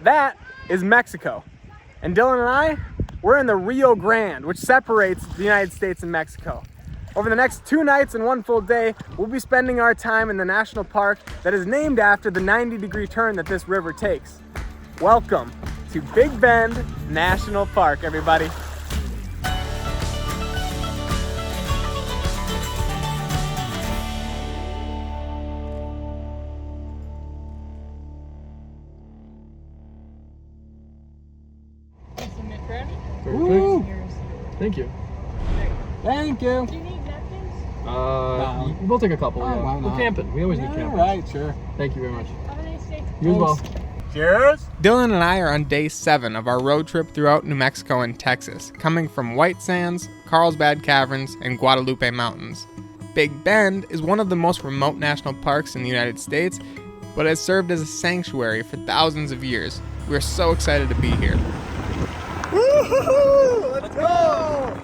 That is Mexico. And Dylan and I, we're in the Rio Grande, which separates the United States and Mexico. Over the next 2 nights and 1 full day, we'll be spending our time in the national park that is named after the 90-degree turn that this river takes. Welcome to Big Bend National Park, everybody. Ooh. Thank you. Thank you. Do you need napkins? We'll take a couple. Oh, Yeah. why not? We're camping. We always need camping. Right, sure. Thank you very much. Have a nice day. You as well. Cheers! Dylan and I are on day 7 of our road trip throughout New Mexico and Texas, coming from White Sands, Carlsbad Caverns, and Guadalupe Mountains. Big Bend is one of the most remote national parks in the United States, but has served as a sanctuary for thousands of years. We're so excited to be here. Woo-hoo-hoo! Let's go!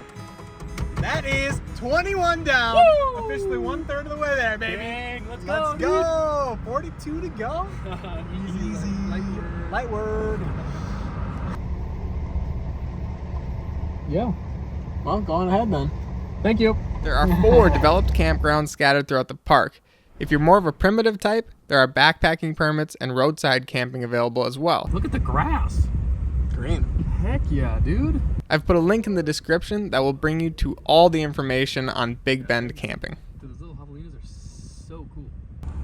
That is 21 down. Woo! Officially 1/3 of the way there, baby. Dang, let's go. 42 to go. Easy. Light word. Yeah. Well, go on ahead then. Thank you. There are 4 developed campgrounds scattered throughout the park. If you're more of a primitive type, there are backpacking permits and roadside camping available as well. Look at the grass. Green. Heck yeah, dude. I've put a link in the description that will bring you to all the information on Big Bend camping. Dude, those little javelinas are so cool.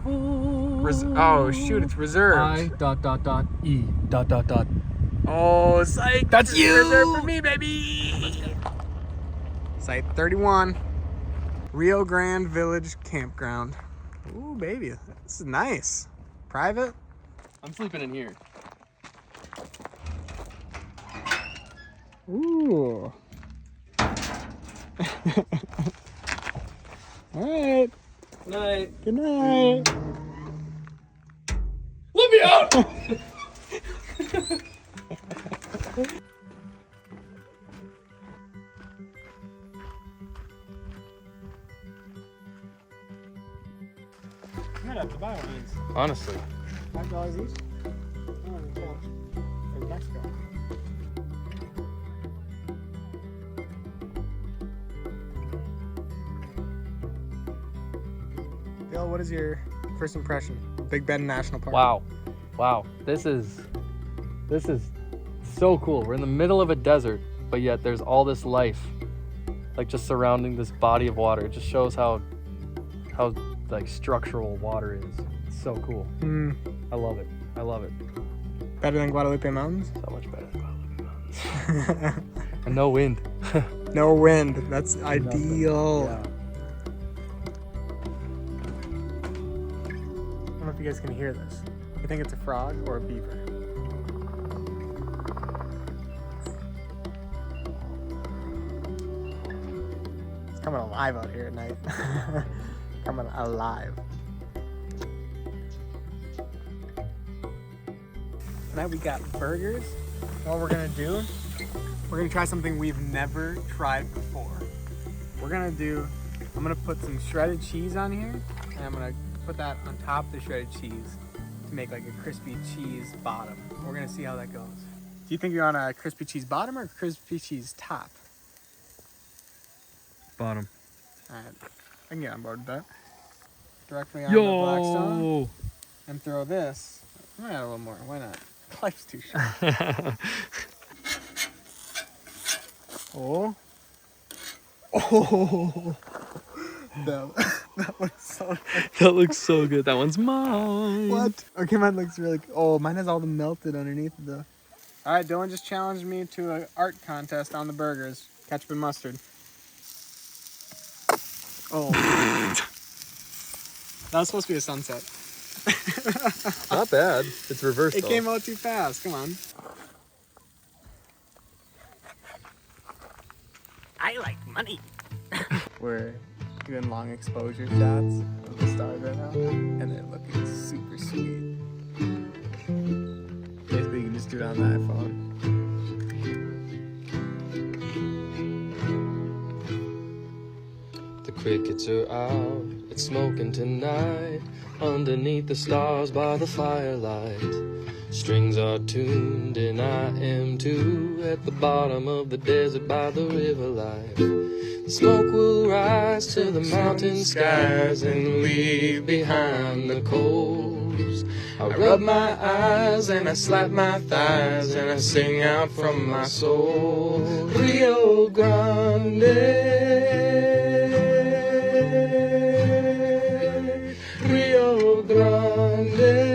Oh shoot, it's reserved. I.E. Oh, psych! That's you! Reserved for me, baby! Site 31, Rio Grande Village Campground. Ooh, baby, this is nice. Private? I'm sleeping in here. Ooh. Alright. Night. Good night. Let me out! I might have to buy one of these. Honestly. $5 each? Oh, cool. There's Mexico. Bill, what is your first impression of Big Bend National Park? Wow. This is so cool. We're in the middle of a desert, but yet there's all this life, like just surrounding this body of water. It just shows how like structural water is. It's so cool. I love it. Better than Guadalupe Mountains? So much better than Guadalupe Mountains. And no wind. No wind. That's ideal. Yeah. I don't know if you guys can hear this. I think it's a frog or a beaver. It's coming alive out here at night. Coming alive. Tonight we got burgers. What we're gonna do, we're gonna try something we've never tried before. I'm gonna put some shredded cheese on here, and I'm gonna put that on top of the shredded cheese to make like a crispy cheese bottom. We're gonna see how that goes. Do you think you're on a crispy cheese bottom or crispy cheese top? Bottom. Alright, I can get on board with that. Directly on the Blackstone. And throw this. I might add a little more, why not? Life's too short. Oh. That was so good. That looks so good. That one's mine. What? Okay, mine looks really good. Oh, mine has all the melted underneath though. Alright, Dylan just challenged me to an art contest on the burgers. Ketchup and mustard. Oh. That was supposed to be a sunset. Not bad. It's reversed. It came out too fast. Come on. I like money. We're doing long exposure shots of the stars right now, and they're looking super sweet. Basically, you can just do it on the iPhone. The crickets are out, it's smoking tonight, underneath the stars by the firelight. Strings are tuned and I am too, at the bottom of the desert by the river life. The smoke will rise to the mountain skies and leave behind the coals. I rub my eyes and I slap my thighs and I sing out from my soul. Rio Grande, Rio Grande.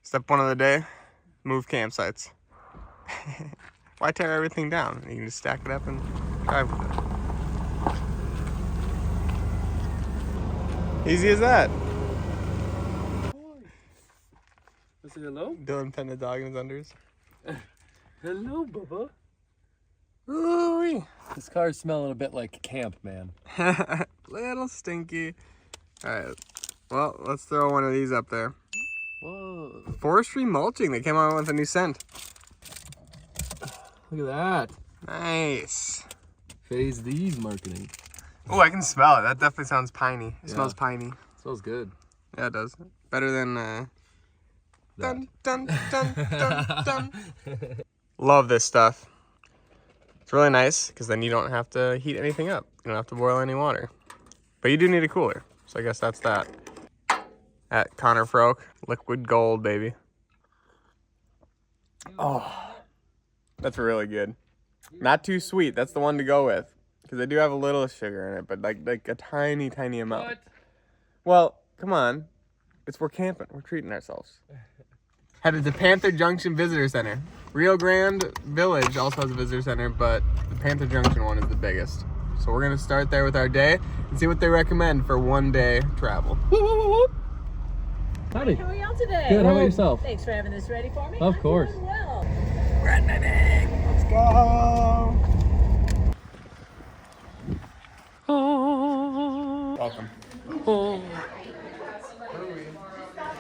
Step 1 of the day, move campsites. Why tear everything down? You can just stack it up and drive with it. Easy as that. Say hello? Dylan petting the dog in his unders. Hello, Bubba. Ooh-wee. This car's smelling a bit like camp, man. Little stinky. Alright, well, let's throw one of these up there. Whoa. Forestry mulching. They came out with a new scent. Look at that. Nice. Phase these marketing. Oh, I can smell it. That definitely sounds piney. It smells piney. Smells good. Yeah, it does. Better than dun dun dun dun dun. Love this stuff. It's really nice because then you don't have to heat anything up. You don't have to boil any water. But you do need a cooler. So I guess that's that. At Connor Froke, liquid gold, baby. Oh, that's really good. Not too sweet. That's the one to go with. Because they do have a little sugar in it, but like a tiny, tiny amount. What? Well, come on. We're camping. We're treating ourselves. Headed to Panther Junction Visitor Center. Rio Grande Village also has a visitor center, but the Panther Junction one is the biggest. So we're going to start there with our day and see what they recommend for one-day travel. Woo, woo, woo, woo. Howdy. How are y'all today? Good, how about yourself? Thanks for having this ready for me. Of I'm course. doing well. Grande. Let's go. Welcome.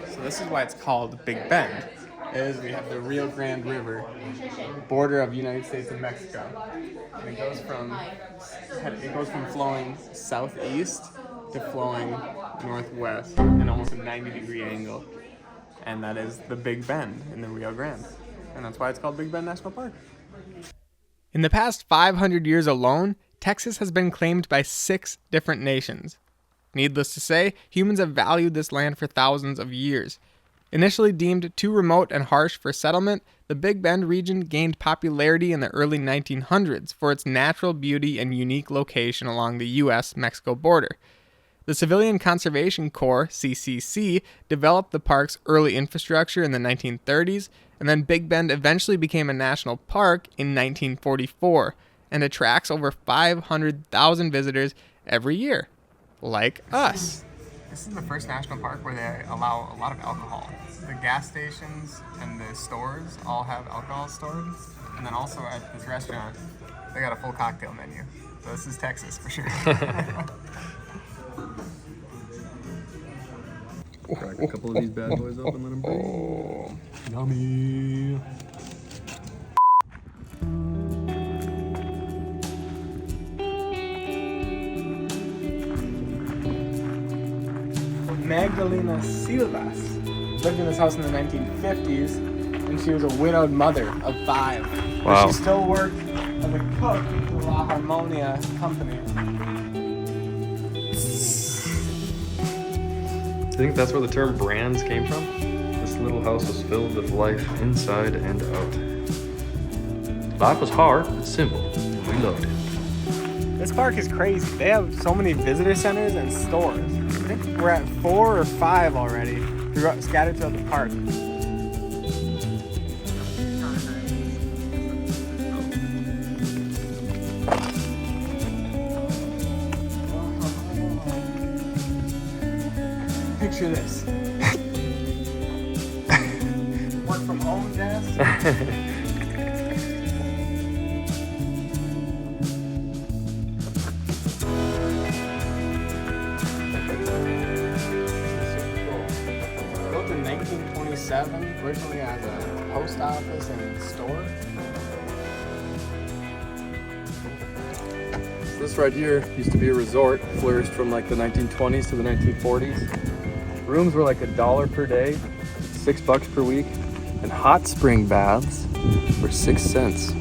So this is why it's called Big Bend. We have the Rio Grande River, border of United States and Mexico. And it goes from flowing southeast to flowing northwest in almost a 90-degree angle. And that is the Big Bend in the Rio Grande. And that's why it's called Big Bend National Park. In the past 500 years alone, Texas has been claimed by 6 different nations. Needless to say, humans have valued this land for thousands of years. Initially deemed too remote and harsh for settlement, the Big Bend region gained popularity in the early 1900s for its natural beauty and unique location along the U.S.-Mexico border. The Civilian Conservation Corps, CCC, developed the park's early infrastructure in the 1930s, and then Big Bend eventually became a national park in 1944 and attracts over 500,000 visitors every year, like us. This is the first national park where they allow a lot of alcohol. The gas stations and the stores all have alcohol stored. And then also at this restaurant, they got a full cocktail menu. So this is Texas for sure. Crack a couple of these bad boys open, let them breathe. Oh, yummy. Magdalena Silvas lived in this house in the 1950s, and she was a widowed mother of 5. Wow. But she still worked as a cook for La Harmonia Company. I think that's where the term brands came from. This little house was filled with life inside and out. Life was hard but simple, and we loved it. This park is crazy. They have so many visitor centers and stores. I think we're at 4 or 5 already, scattered throughout the park. Picture this. Work from home desk. Built in 1927, originally as a post office and store. This right here used to be a resort, flourished from like the 1920s to the 1940s. Rooms were like $1 per day, $6 per week, and hot spring baths were 6 cents. I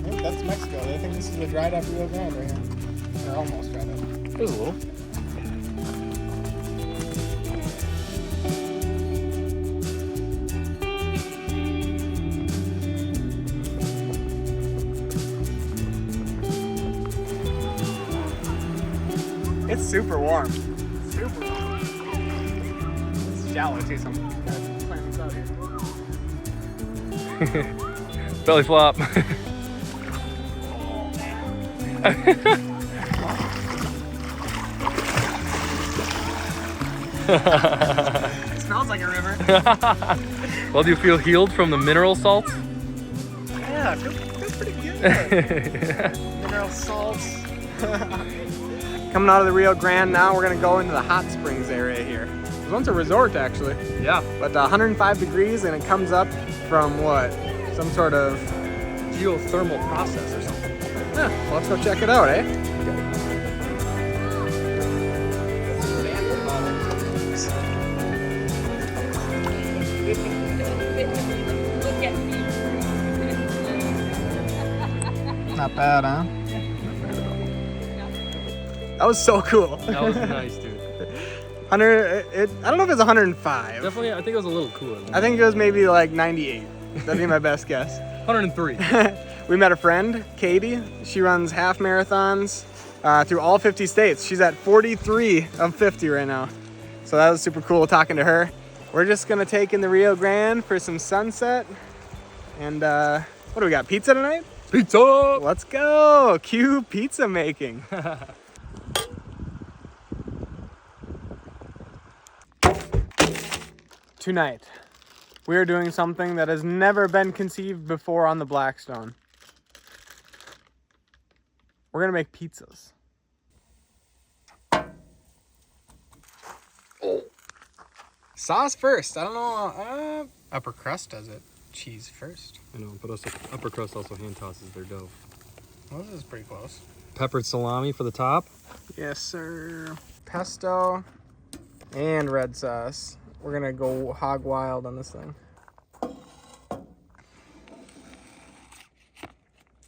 think that's Mexico. I think this is the dried up Rio Grande right here. Or almost dried up. There's a little. It's super warm. Super warm. It's shallow too, so I'm playing this out here. Belly flop. It smells like a river. Well, do you feel healed from the mineral salts? Yeah, feels pretty good. Mineral salts. Coming out of the Rio Grande now, we're gonna go into the hot springs area here. It was once a resort actually. Yeah. But 105 degrees and it comes up from what? Some sort of Geothermal process or something. yeah, well, let's go check it out, eh? Not bad, huh? That was so cool. That was nice, dude. 100. I don't know if it's 105. Definitely, I think it was a little cooler. I think it was maybe like 98. That'd be my best guess. 103. We met a friend, Katie. She runs half marathons through all 50 states. She's at 43 of 50 right now. So that was super cool talking to her. We're just gonna take in the Rio Grande for some sunset. And what do we got, pizza tonight? Pizza! Let's go, cue pizza making. Tonight, we are doing something that has never been conceived before on the Blackstone. We're gonna make pizzas. Oh. Sauce first. I don't know. Upper crust does it. Cheese first. I know, but also upper crust also hand tosses their dough. Well, this is pretty close. Peppered salami for the top. Yes, sir. Pesto and red sauce. We're gonna go hog wild on this thing.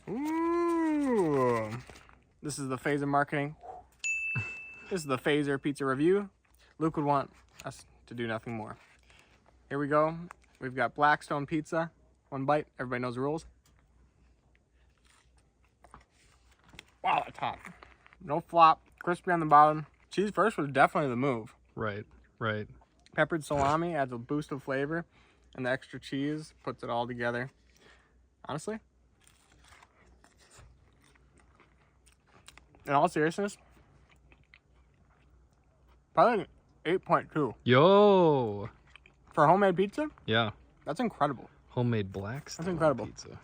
Ooh. This is the Phaser marketing. This is the Phaser pizza review. Luke would want us to do nothing more. Here we go. We've got Blackstone pizza. One bite. Everybody knows the rules. Wow, that's hot. No flop. Crispy on the bottom. Cheese first was definitely the move. Right, right. Peppered salami adds a boost of flavor, and the extra cheese puts it all together. Honestly, in all seriousness, probably 8.2 Yo! for homemade pizza. Yeah. That's incredible. Homemade Blackstone That's incredible. pizza.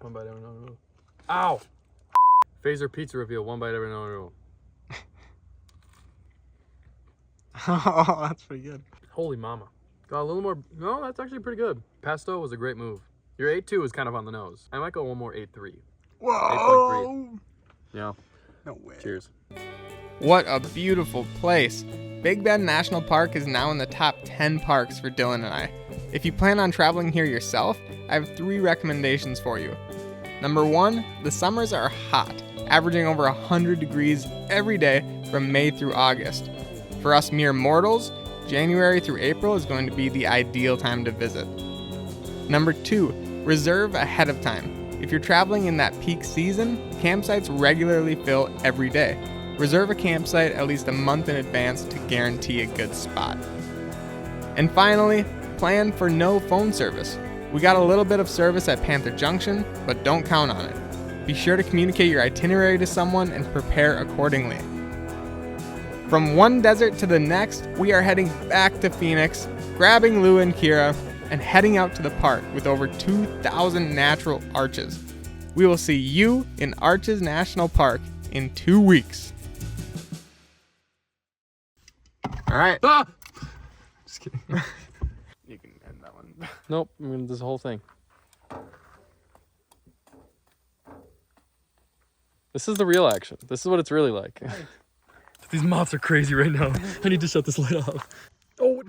One bite every now and then. Ow! Phaser pizza reveal, one bite every now and then. Oh, that's pretty good. Holy mama. Got a little more. No, that's actually pretty good. Pesto was a great move. Your 8.2 was kind of on the nose. I might go one more 8.3. Whoa! 8.3. Yeah. No way. Cheers. What a beautiful place. Big Bend National Park is now in the top 10 parks for Dylan and I. If you plan on traveling here yourself, I have 3 recommendations for you. Number 1, the summers are hot, averaging over 100 degrees every day from May through August. For us mere mortals, January through April is going to be the ideal time to visit. Number 2, reserve ahead of time. If you're traveling in that peak season, campsites regularly fill every day. Reserve a campsite at least a month in advance to guarantee a good spot. And finally, plan for no phone service. We got a little bit of service at Panther Junction, but don't count on it. Be sure to communicate your itinerary to someone and prepare accordingly. From one desert to the next, we are heading back to Phoenix, grabbing Lou and Kira, and heading out to the park with over 2,000 natural arches. We will see you in Arches National Park in 2 weeks. All right. Ah! Just kidding. that one. Nope, I mean this whole thing. This is the real action. This is what it's really like. These moths are crazy right now. I need to shut this light off. Oh.